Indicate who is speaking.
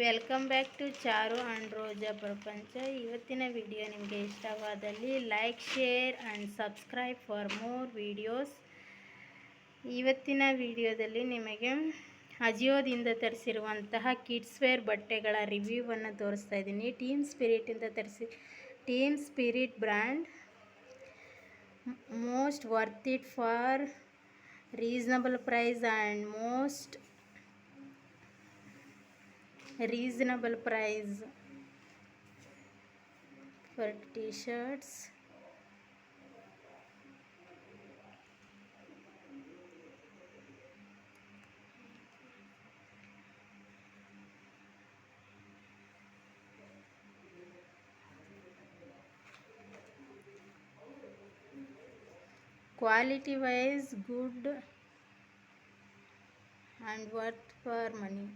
Speaker 1: Welcome back to Charu and Roja ಪ್ರಪಂಚ. ಇವತ್ತಿನ video ನಿಮಗೆ ಇಷ್ಟವಾದಲ್ಲಿ like, share and subscribe for more videos. ಇವತ್ತಿನ ವಿಡಿಯೋದಲ್ಲಿ ನಿಮಗೆ ಅಜಿಯೋದಿಂದ ತರಿಸಿರುವಂತಹ ಕಿಡ್ಸ್ ವೇರ್ ಬಟ್ಟೆಗಳ ರಿವ್ಯೂವನ್ನು ತೋರಿಸ್ತಾ ಇದ್ದೀನಿ. Team spirit brand, most worth it for reasonable price and most reasonable price for t-shirts. Quality wise good and worth for money.